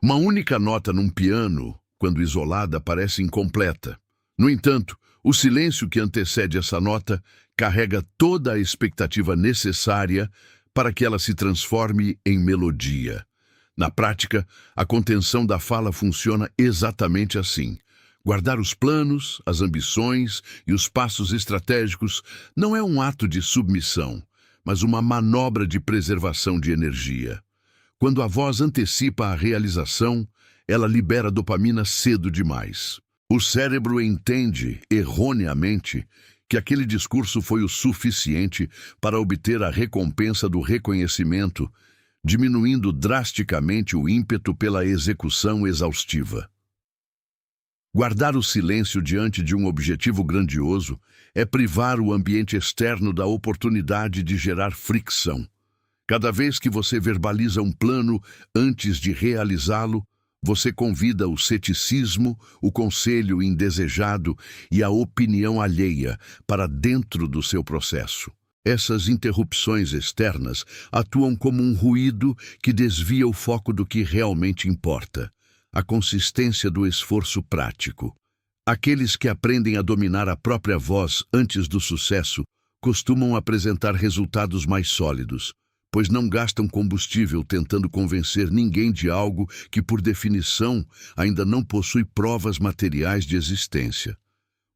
Uma única nota num piano, quando isolada, parece incompleta. No entanto, o silêncio que antecede essa nota carrega toda a expectativa necessária para que ela se transforme em melodia. Na prática, a contenção da fala funciona exatamente assim. Guardar os planos, as ambições e os passos estratégicos não é um ato de submissão, mas uma manobra de preservação de energia. Quando a voz antecipa a realização, ela libera dopamina cedo demais. O cérebro entende, erroneamente, que aquele discurso foi o suficiente para obter a recompensa do reconhecimento, diminuindo drasticamente o ímpeto pela execução exaustiva. Guardar o silêncio diante de um objetivo grandioso é privar o ambiente externo da oportunidade de gerar fricção. Cada vez que você verbaliza um plano antes de realizá-lo, você convida o ceticismo, o conselho indesejado e a opinião alheia para dentro do seu processo. Essas interrupções externas atuam como um ruído que desvia o foco do que realmente importa, a consistência do esforço prático. Aqueles que aprendem a dominar a própria voz antes do sucesso costumam apresentar resultados mais sólidos, pois não gastam combustível tentando convencer ninguém de algo que, por definição, ainda não possui provas materiais de existência.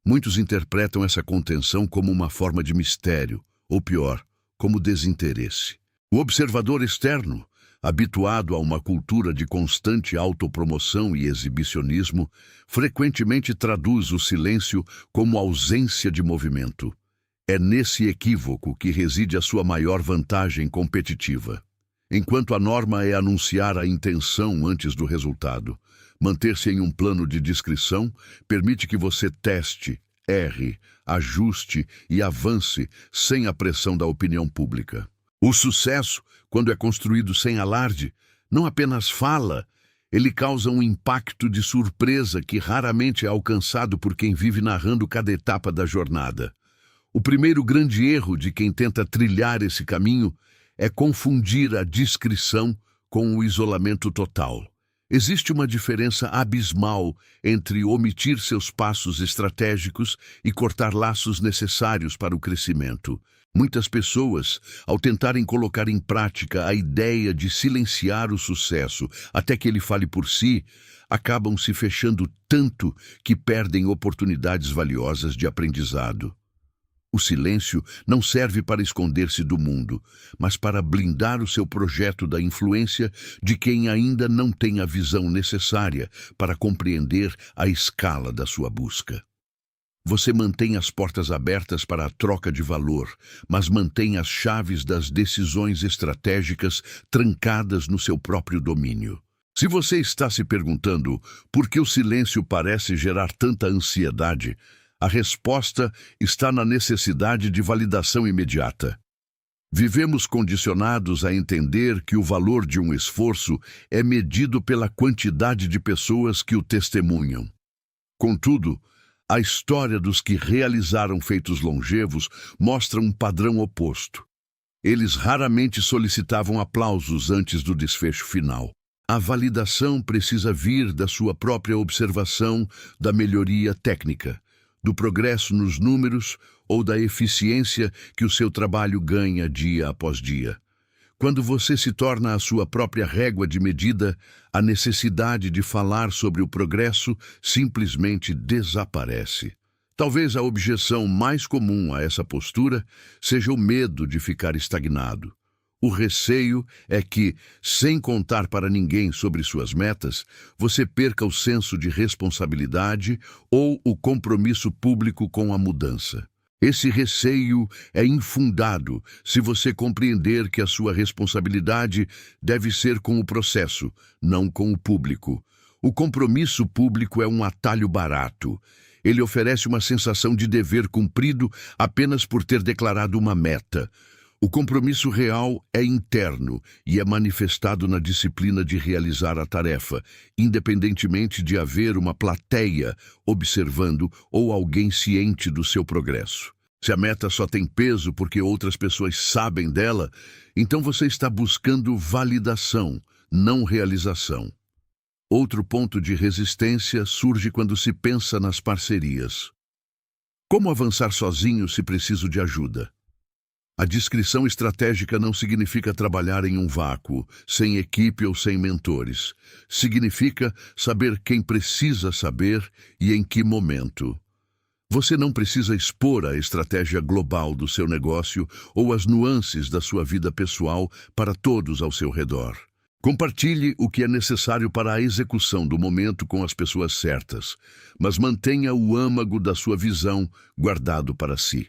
Muitos interpretam essa contenção como uma forma de mistério, ou pior, como desinteresse. O observador externo, habituado a uma cultura de constante autopromoção e exibicionismo, frequentemente traduz o silêncio como ausência de movimento. É nesse equívoco que reside a sua maior vantagem competitiva. Enquanto a norma é anunciar a intenção antes do resultado, manter-se em um plano de discrição permite que você teste, erre, ajuste e avance sem a pressão da opinião pública. O sucesso, quando é construído sem alarde, não apenas fala, ele causa um impacto de surpresa que raramente é alcançado por quem vive narrando cada etapa da jornada. O primeiro grande erro de quem tenta trilhar esse caminho é confundir a discrição com o isolamento total. Existe uma diferença abismal entre omitir seus passos estratégicos e cortar laços necessários para o crescimento. Muitas pessoas, ao tentarem colocar em prática a ideia de silenciar o sucesso até que ele fale por si, acabam se fechando tanto que perdem oportunidades valiosas de aprendizado. O silêncio não serve para esconder-se do mundo, mas para blindar o seu projeto da influência de quem ainda não tem a visão necessária para compreender a escala da sua busca. Você mantém as portas abertas para a troca de valor, mas mantém as chaves das decisões estratégicas trancadas no seu próprio domínio. Se você está se perguntando por que o silêncio parece gerar tanta ansiedade, a resposta está na necessidade de validação imediata. Vivemos condicionados a entender que o valor de um esforço é medido pela quantidade de pessoas que o testemunham. Contudo, a história dos que realizaram feitos longevos mostra um padrão oposto. Eles raramente solicitavam aplausos antes do desfecho final. A validação precisa vir da sua própria observação da melhoria técnica, do progresso nos números ou da eficiência que o seu trabalho ganha dia após dia. Quando você se torna a sua própria régua de medida, a necessidade de falar sobre o progresso simplesmente desaparece. Talvez a objeção mais comum a essa postura seja o medo de ficar estagnado. O receio é que, sem contar para ninguém sobre suas metas, você perca o senso de responsabilidade ou o compromisso público com a mudança. Esse receio é infundado se você compreender que a sua responsabilidade deve ser com o processo, não com o público. O compromisso público é um atalho barato. Ele oferece uma sensação de dever cumprido apenas por ter declarado uma meta. O compromisso real é interno e é manifestado na disciplina de realizar a tarefa, independentemente de haver uma plateia observando ou alguém ciente do seu progresso. Se a meta só tem peso porque outras pessoas sabem dela, então você está buscando validação, não realização. Outro ponto de resistência surge quando se pensa nas parcerias. Como avançar sozinho se preciso de ajuda? A discrição estratégica não significa trabalhar em um vácuo, sem equipe ou sem mentores. Significa saber quem precisa saber e em que momento. Você não precisa expor a estratégia global do seu negócio ou as nuances da sua vida pessoal para todos ao seu redor. Compartilhe o que é necessário para a execução do momento com as pessoas certas, mas mantenha o âmago da sua visão guardado para si.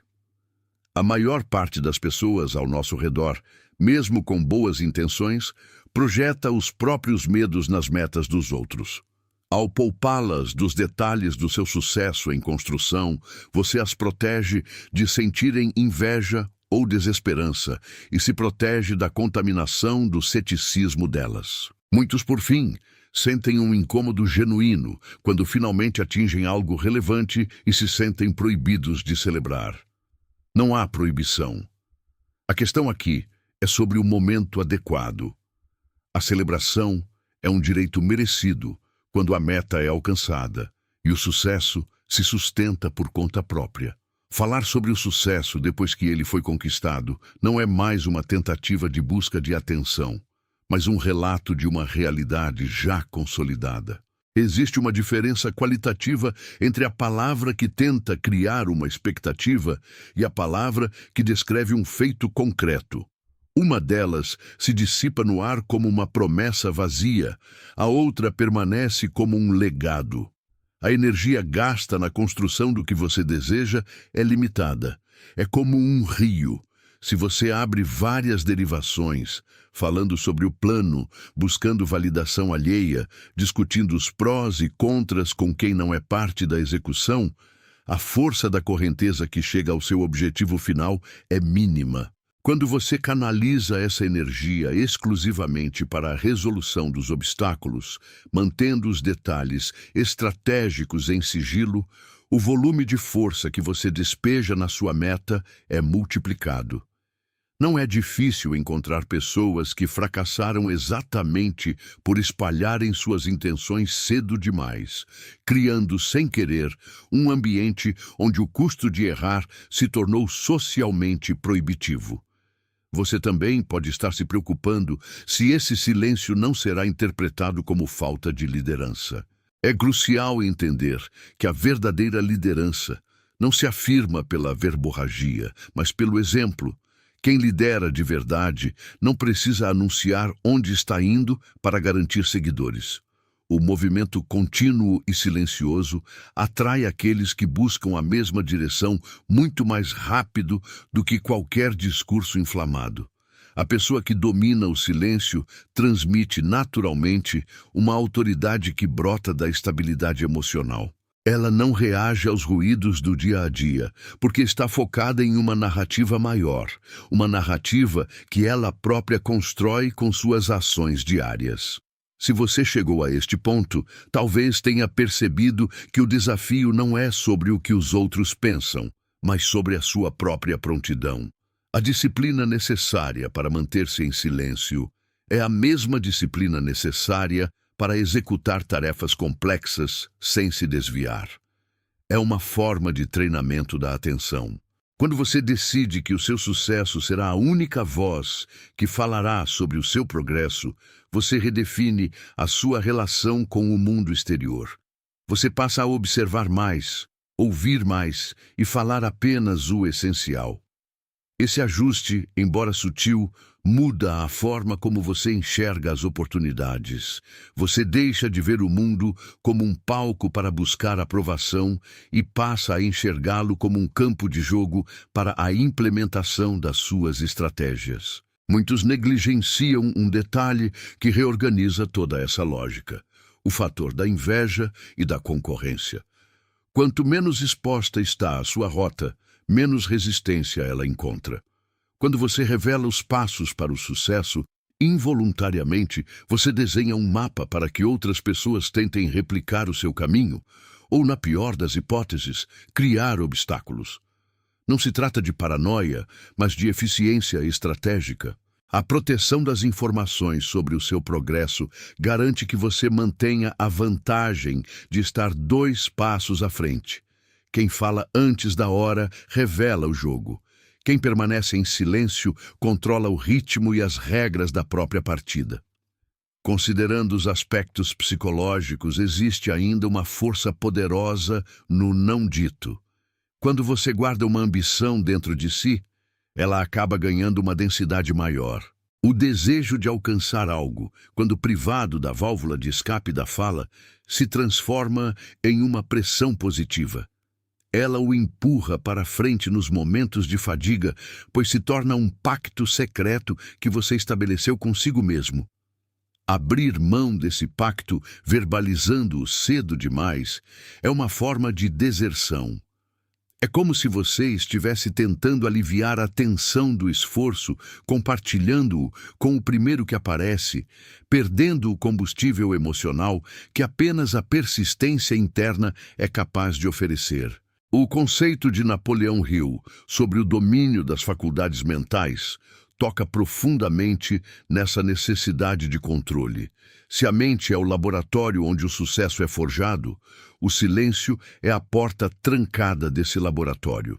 A maior parte das pessoas ao nosso redor, mesmo com boas intenções, projeta os próprios medos nas metas dos outros. Ao poupá-las dos detalhes do seu sucesso em construção, você as protege de sentirem inveja ou desesperança e se protege da contaminação do ceticismo delas. Muitos, por fim, sentem um incômodo genuíno quando finalmente atingem algo relevante e se sentem proibidos de celebrar. Não há proibição. A questão aqui é sobre o momento adequado. A celebração é um direito merecido quando a meta é alcançada e o sucesso se sustenta por conta própria. Falar sobre o sucesso depois que ele foi conquistado não é mais uma tentativa de busca de atenção, mas um relato de uma realidade já consolidada. Existe uma diferença qualitativa entre a palavra que tenta criar uma expectativa e a palavra que descreve um feito concreto. Uma delas se dissipa no ar como uma promessa vazia, a outra permanece como um legado. A energia gasta na construção do que você deseja é limitada. É como um rio. Se você abre várias derivações, falando sobre o plano, buscando validação alheia, discutindo os prós e contras com quem não é parte da execução, a força da correnteza que chega ao seu objetivo final é mínima. Quando você canaliza essa energia exclusivamente para a resolução dos obstáculos, mantendo os detalhes estratégicos em sigilo, o volume de força que você despeja na sua meta é multiplicado. Não é difícil encontrar pessoas que fracassaram exatamente por espalharem suas intenções cedo demais, criando, sem querer, um ambiente onde o custo de errar se tornou socialmente proibitivo. Você também pode estar se preocupando se esse silêncio não será interpretado como falta de liderança. É crucial entender que a verdadeira liderança não se afirma pela verborragia, mas pelo exemplo. Quem lidera de verdade não precisa anunciar onde está indo para garantir seguidores. O movimento contínuo e silencioso atrai aqueles que buscam a mesma direção muito mais rápido do que qualquer discurso inflamado. A pessoa que domina o silêncio transmite naturalmente uma autoridade que brota da estabilidade emocional. Ela não reage aos ruídos do dia a dia, porque está focada em uma narrativa maior, uma narrativa que ela própria constrói com suas ações diárias. Se você chegou a este ponto, talvez tenha percebido que o desafio não é sobre o que os outros pensam, mas sobre a sua própria prontidão. A disciplina necessária para manter-se em silêncio é a mesma disciplina necessária para executar tarefas complexas sem se desviar. É uma forma de treinamento da atenção. Quando você decide que o seu sucesso será a única voz que falará sobre o seu progresso, você redefine a sua relação com o mundo exterior. Você passa a observar mais, ouvir mais e falar apenas o essencial. Esse ajuste, embora sutil, muda a forma como você enxerga as oportunidades. Você deixa de ver o mundo como um palco para buscar aprovação e passa a enxergá-lo como um campo de jogo para a implementação das suas estratégias. Muitos negligenciam um detalhe que reorganiza toda essa lógica: o fator da inveja e da concorrência. Quanto menos exposta está a sua rota, menos resistência ela encontra. Quando você revela os passos para o sucesso, involuntariamente você desenha um mapa para que outras pessoas tentem replicar o seu caminho, ou, na pior das hipóteses, criar obstáculos. Não se trata de paranoia, mas de eficiência estratégica. A proteção das informações sobre o seu progresso garante que você mantenha a vantagem de estar 2 passos à frente. Quem fala antes da hora revela o jogo. Quem permanece em silêncio controla o ritmo e as regras da própria partida. Considerando os aspectos psicológicos, existe ainda uma força poderosa no não dito. Quando você guarda uma ambição dentro de si, ela acaba ganhando uma densidade maior. O desejo de alcançar algo, quando privado da válvula de escape da fala, se transforma em uma pressão positiva. Ela o empurra para frente nos momentos de fadiga, pois se torna um pacto secreto que você estabeleceu consigo mesmo. Abrir mão desse pacto, verbalizando-o cedo demais, é uma forma de deserção. É como se você estivesse tentando aliviar a tensão do esforço, compartilhando-o com o primeiro que aparece, perdendo o combustível emocional que apenas a persistência interna é capaz de oferecer. O conceito de Napoleão Hill sobre o domínio das faculdades mentais toca profundamente nessa necessidade de controle. Se a mente é o laboratório onde o sucesso é forjado, o silêncio é a porta trancada desse laboratório.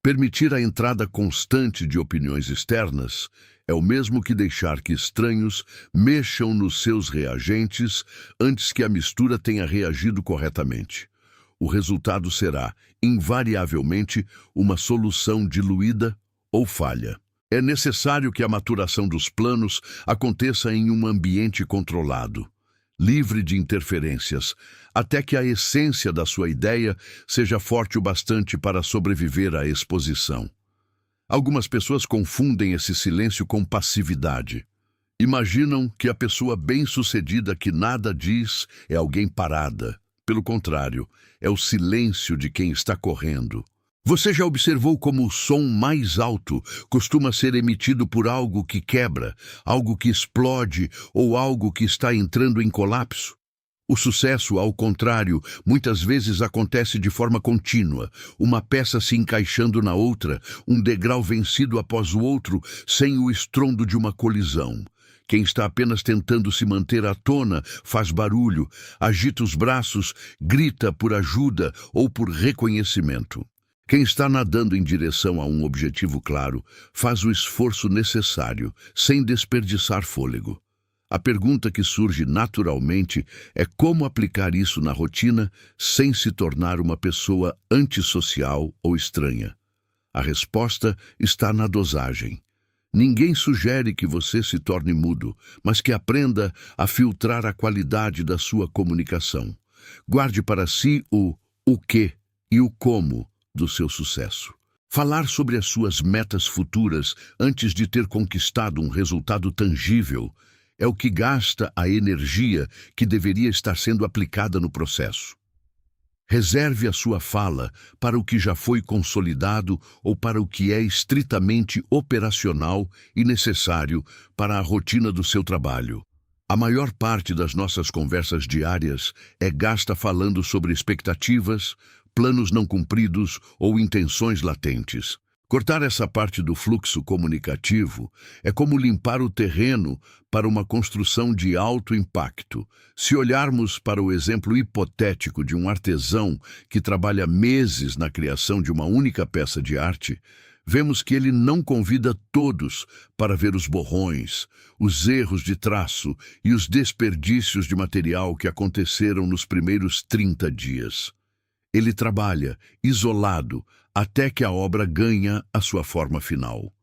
Permitir a entrada constante de opiniões externas é o mesmo que deixar que estranhos mexam nos seus reagentes antes que a mistura tenha reagido corretamente. O resultado será, invariavelmente, uma solução diluída ou falha. É necessário que a maturação dos planos aconteça em um ambiente controlado, livre de interferências, até que a essência da sua ideia seja forte o bastante para sobreviver à exposição. Algumas pessoas confundem esse silêncio com passividade. Imaginam que a pessoa bem-sucedida que nada diz é alguém parada. Pelo contrário, é o silêncio de quem está correndo. Você já observou como o som mais alto costuma ser emitido por algo que quebra, algo que explode ou algo que está entrando em colapso? O sucesso, ao contrário, muitas vezes acontece de forma contínua, uma peça se encaixando na outra, um degrau vencido após o outro, sem o estrondo de uma colisão. Quem está apenas tentando se manter à tona faz barulho, agita os braços, grita por ajuda ou por reconhecimento. Quem está nadando em direção a um objetivo claro faz o esforço necessário, sem desperdiçar fôlego. A pergunta que surge naturalmente é como aplicar isso na rotina sem se tornar uma pessoa antissocial ou estranha. A resposta está na dosagem. Ninguém sugere que você se torne mudo, mas que aprenda a filtrar a qualidade da sua comunicação. Guarde para si o que e o como do seu sucesso. Falar sobre as suas metas futuras antes de ter conquistado um resultado tangível é o que gasta a energia que deveria estar sendo aplicada no processo. Reserve a sua fala para o que já foi consolidado ou para o que é estritamente operacional e necessário para a rotina do seu trabalho. A maior parte das nossas conversas diárias é gasta falando sobre expectativas, planos não cumpridos ou intenções latentes. Cortar essa parte do fluxo comunicativo é como limpar o terreno para uma construção de alto impacto. Se olharmos para o exemplo hipotético de um artesão que trabalha meses na criação de uma única peça de arte, vemos que ele não convida todos para ver os borrões, os erros de traço e os desperdícios de material que aconteceram nos primeiros 30 dias. Ele trabalha, isolado, até que a obra ganha a sua forma final.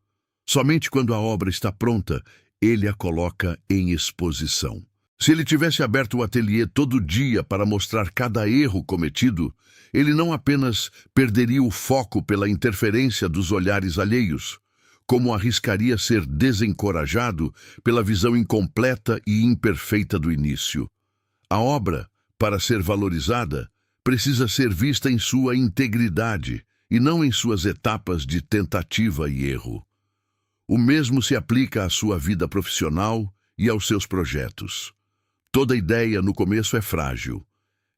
Somente quando a obra está pronta, ele a coloca em exposição. Se ele tivesse aberto o ateliê todo dia para mostrar cada erro cometido, ele não apenas perderia o foco pela interferência dos olhares alheios, como arriscaria ser desencorajado pela visão incompleta e imperfeita do início. A obra, para ser valorizada, precisa ser vista em sua integridade e não em suas etapas de tentativa e erro. O mesmo se aplica à sua vida profissional e aos seus projetos. Toda ideia no começo é frágil.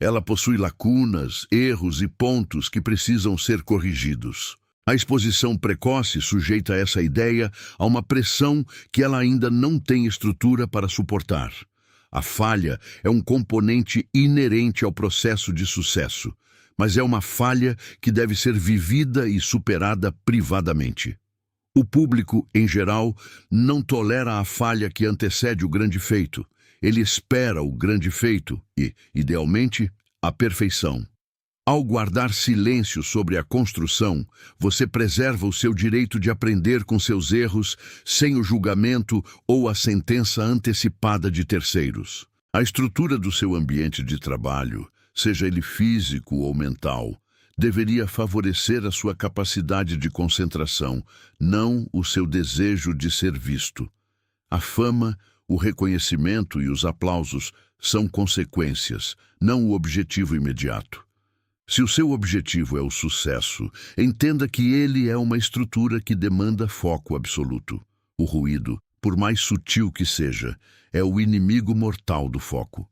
Ela possui lacunas, erros e pontos que precisam ser corrigidos. A exposição precoce sujeita essa ideia a uma pressão que ela ainda não tem estrutura para suportar. A falha é um componente inerente ao processo de sucesso, mas é uma falha que deve ser vivida e superada privadamente. O público, em geral, não tolera a falha que antecede o grande feito. Ele espera o grande feito e, idealmente, a perfeição. Ao guardar silêncio sobre a construção, você preserva o seu direito de aprender com seus erros sem o julgamento ou a sentença antecipada de terceiros. A estrutura do seu ambiente de trabalho, seja ele físico ou mental, deveria favorecer a sua capacidade de concentração, não o seu desejo de ser visto. A fama, o reconhecimento e os aplausos são consequências, não o objetivo imediato. Se o seu objetivo é o sucesso, entenda que ele é uma estrutura que demanda foco absoluto. O ruído, por mais sutil que seja, é o inimigo mortal do foco.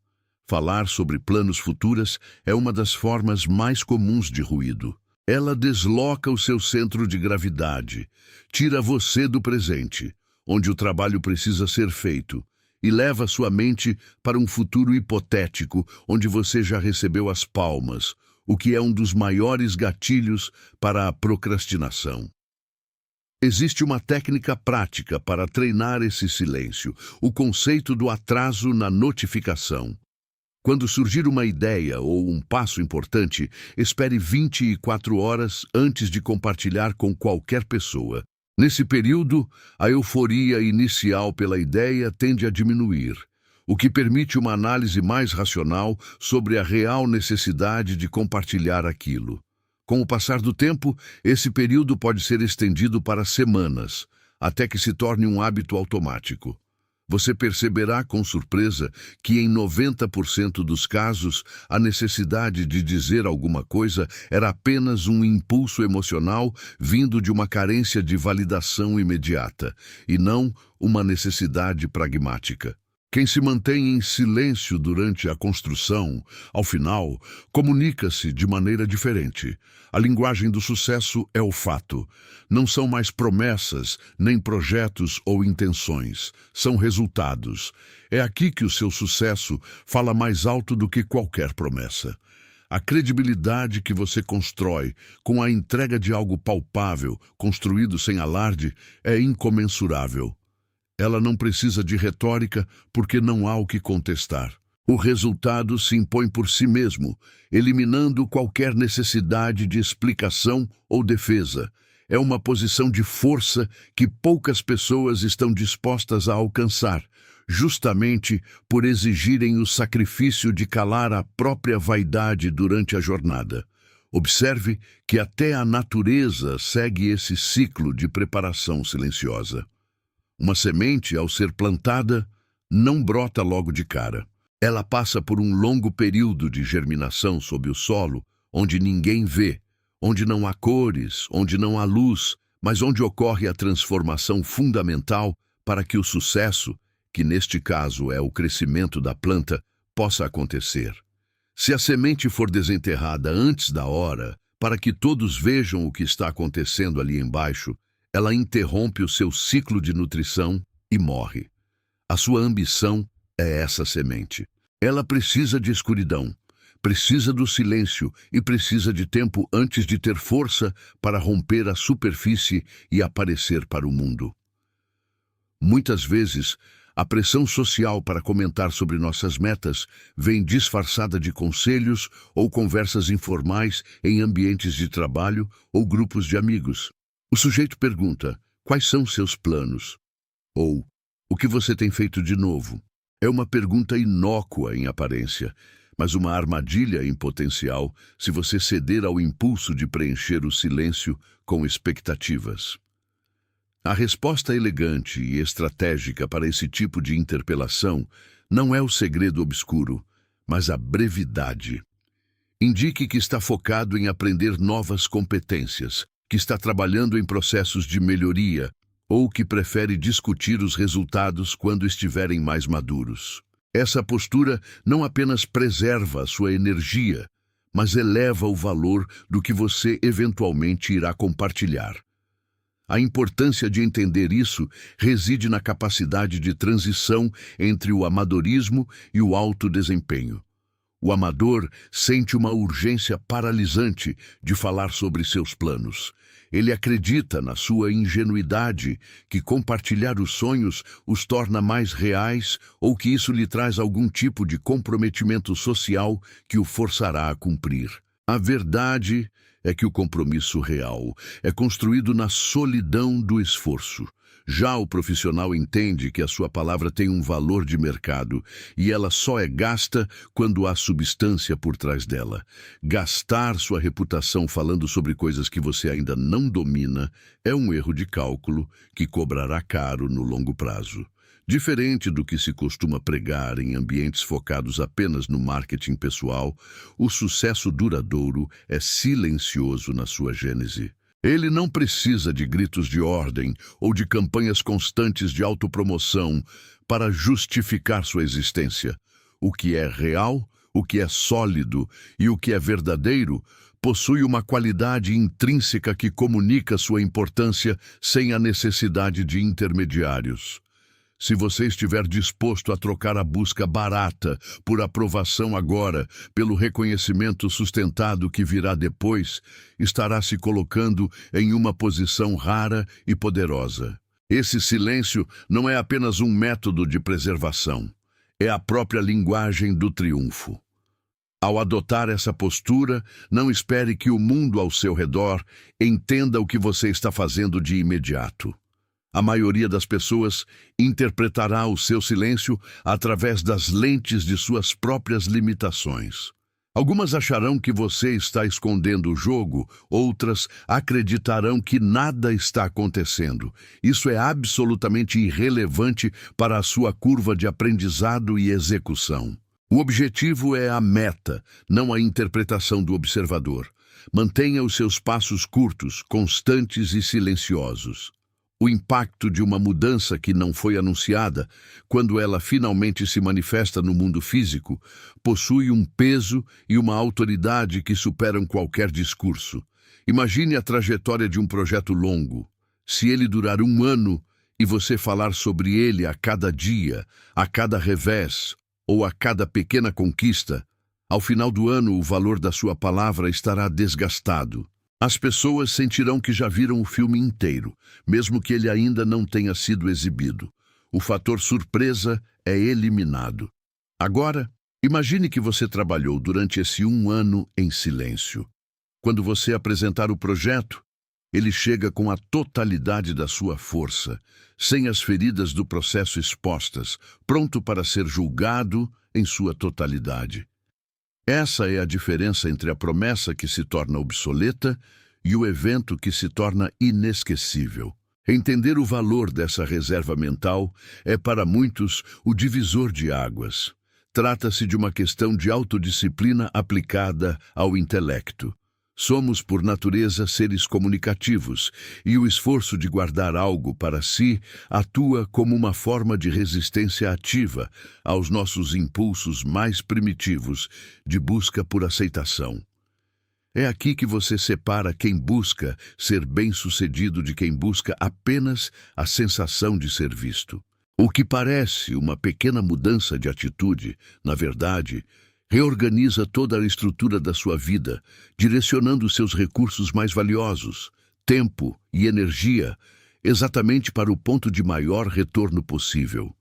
Falar sobre planos futuros é uma das formas mais comuns de ruído. Ela desloca o seu centro de gravidade, tira você do presente, onde o trabalho precisa ser feito, e leva sua mente para um futuro hipotético, onde você já recebeu as palmas, o que é um dos maiores gatilhos para a procrastinação. Existe uma técnica prática para treinar esse silêncio, o conceito do atraso na notificação. Quando surgir uma ideia ou um passo importante, espere 24 horas antes de compartilhar com qualquer pessoa. Nesse período, a euforia inicial pela ideia tende a diminuir, o que permite uma análise mais racional sobre a real necessidade de compartilhar aquilo. Com o passar do tempo, esse período pode ser estendido para semanas, até que se torne um hábito automático. Você perceberá com surpresa que em 90% dos casos, a necessidade de dizer alguma coisa era apenas um impulso emocional vindo de uma carência de validação imediata, e não uma necessidade pragmática. Quem se mantém em silêncio durante a construção, ao final, comunica-se de maneira diferente. A linguagem do sucesso é o fato. Não são mais promessas, nem projetos ou intenções. São resultados. É aqui que o seu sucesso fala mais alto do que qualquer promessa. A credibilidade que você constrói com a entrega de algo palpável, construído sem alarde, é incomensurável. Ela não precisa de retórica porque não há o que contestar. O resultado se impõe por si mesmo, eliminando qualquer necessidade de explicação ou defesa. É uma posição de força que poucas pessoas estão dispostas a alcançar, justamente por exigirem o sacrifício de calar a própria vaidade durante a jornada. Observe que até a natureza segue esse ciclo de preparação silenciosa. Uma semente, ao ser plantada, não brota logo de cara. Ela passa por um longo período de germinação sob o solo, onde ninguém vê, onde não há cores, onde não há luz, mas onde ocorre a transformação fundamental para que o sucesso, que neste caso é o crescimento da planta, possa acontecer. Se a semente for desenterrada antes da hora, para que todos vejam o que está acontecendo ali embaixo, ela interrompe o seu ciclo de nutrição e morre. A sua ambição é essa semente. Ela precisa de escuridão, precisa do silêncio e precisa de tempo antes de ter força para romper a superfície e aparecer para o mundo. Muitas vezes, a pressão social para comentar sobre nossas metas vem disfarçada de conselhos ou conversas informais em ambientes de trabalho ou grupos de amigos. O sujeito pergunta: quais são seus planos? Ou, o que você tem feito de novo? É uma pergunta inócua em aparência, mas uma armadilha em potencial se você ceder ao impulso de preencher o silêncio com expectativas. A resposta elegante e estratégica para esse tipo de interpelação não é o segredo obscuro, mas a brevidade. Indique que está focado em aprender novas competências, que está trabalhando em processos de melhoria ou que prefere discutir os resultados quando estiverem mais maduros. Essa postura não apenas preserva a sua energia, mas eleva o valor do que você eventualmente irá compartilhar. A importância de entender isso reside na capacidade de transição entre o amadorismo e o alto desempenho. O amador sente uma urgência paralisante de falar sobre seus planos. Ele acredita na sua ingenuidade, que compartilhar os sonhos os torna mais reais ou que isso lhe traz algum tipo de comprometimento social que o forçará a cumprir. A verdade é que o compromisso real é construído na solidão do esforço. Já o profissional entende que a sua palavra tem um valor de mercado e ela só é gasta quando há substância por trás dela. Gastar sua reputação falando sobre coisas que você ainda não domina é um erro de cálculo que cobrará caro no longo prazo. Diferente do que se costuma pregar em ambientes focados apenas no marketing pessoal, o sucesso duradouro é silencioso na sua gênese. Ele não precisa de gritos de ordem ou de campanhas constantes de autopromoção para justificar sua existência. O que é real, o que é sólido e o que é verdadeiro possui uma qualidade intrínseca que comunica sua importância sem a necessidade de intermediários. Se você estiver disposto a trocar a busca barata por aprovação agora, pelo reconhecimento sustentado que virá depois, estará se colocando em uma posição rara e poderosa. Esse silêncio não é apenas um método de preservação, é a própria linguagem do triunfo. Ao adotar essa postura, não espere que o mundo ao seu redor entenda o que você está fazendo de imediato. A maioria das pessoas interpretará o seu silêncio através das lentes de suas próprias limitações. Algumas acharão que você está escondendo o jogo, outras acreditarão que nada está acontecendo. Isso é absolutamente irrelevante para a sua curva de aprendizado e execução. O objetivo é a meta, não a interpretação do observador. Mantenha os seus passos curtos, constantes e silenciosos. O impacto de uma mudança que não foi anunciada, quando ela finalmente se manifesta no mundo físico, possui um peso e uma autoridade que superam qualquer discurso. Imagine a trajetória de um projeto longo. Se ele durar 1 ano e você falar sobre ele a cada dia, a cada revés ou a cada pequena conquista, ao final do ano o valor da sua palavra estará desgastado. As pessoas sentirão que já viram o filme inteiro, mesmo que ele ainda não tenha sido exibido. O fator surpresa é eliminado. Agora, imagine que você trabalhou durante esse 1 ano em silêncio. Quando você apresentar o projeto, ele chega com a totalidade da sua força, sem as feridas do processo expostas, pronto para ser julgado em sua totalidade. Essa é a diferença entre a promessa que se torna obsoleta e o evento que se torna inesquecível. Entender o valor dessa reserva mental é para muitos o divisor de águas. Trata-se de uma questão de autodisciplina aplicada ao intelecto. Somos, por natureza, seres comunicativos, e o esforço de guardar algo para si atua como uma forma de resistência ativa aos nossos impulsos mais primitivos de busca por aceitação. É aqui que você separa quem busca ser bem-sucedido de quem busca apenas a sensação de ser visto. O que parece uma pequena mudança de atitude, na verdade, reorganiza toda a estrutura da sua vida, direcionando seus recursos mais valiosos, tempo e energia, exatamente para o ponto de maior retorno possível.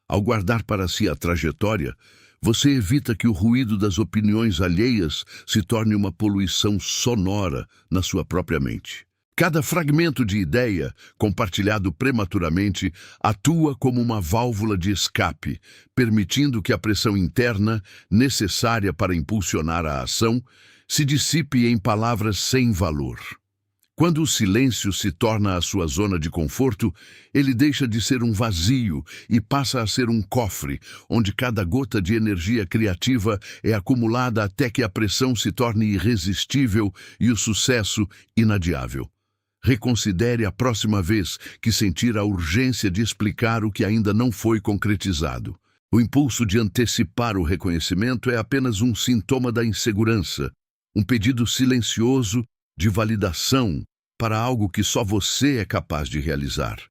Ao guardar para si a trajetória, você evita que o ruído das opiniões alheias se torne uma poluição sonora na sua própria mente. Cada fragmento de ideia, compartilhado prematuramente, atua como uma válvula de escape, permitindo que a pressão interna, necessária para impulsionar a ação, se dissipe em palavras sem valor. Quando o silêncio se torna a sua zona de conforto, ele deixa de ser um vazio e passa a ser um cofre, onde cada gota de energia criativa é acumulada até que a pressão se torne irresistível e o sucesso inadiável. Reconsidere a próxima vez que sentir a urgência de explicar o que ainda não foi concretizado. O impulso de antecipar o reconhecimento é apenas um sintoma da insegurança, um pedido silencioso de validação para algo que só você é capaz de realizar.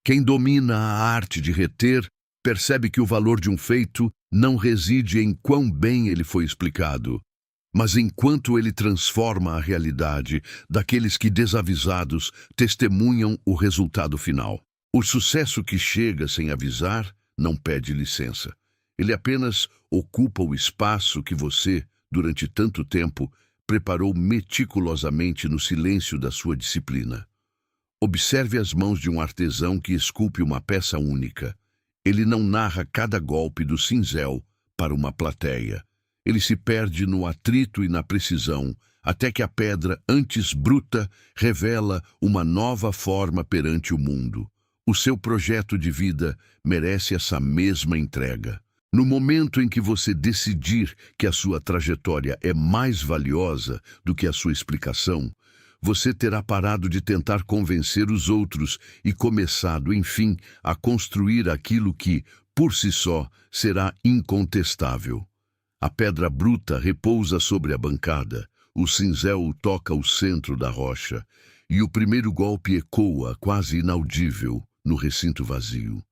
Quem domina a arte de reter percebe que o valor de um feito não reside em quão bem ele foi explicado, mas enquanto ele transforma a realidade daqueles que, desavisados, testemunham o resultado final. O sucesso que chega sem avisar não pede licença. Ele apenas ocupa o espaço que você, durante tanto tempo, preparou meticulosamente no silêncio da sua disciplina. Observe as mãos de um artesão que esculpe uma peça única. Ele não narra cada golpe do cinzel para uma plateia. Ele se perde no atrito e na precisão, até que a pedra, antes bruta, revela uma nova forma perante o mundo. O seu projeto de vida merece essa mesma entrega. No momento em que você decidir que a sua trajetória é mais valiosa do que a sua explicação, você terá parado de tentar convencer os outros e começado, enfim, a construir aquilo que, por si só, será incontestável. A pedra bruta repousa sobre a bancada, o cinzel toca o centro da rocha, e o primeiro golpe ecoa, quase inaudível, no recinto vazio.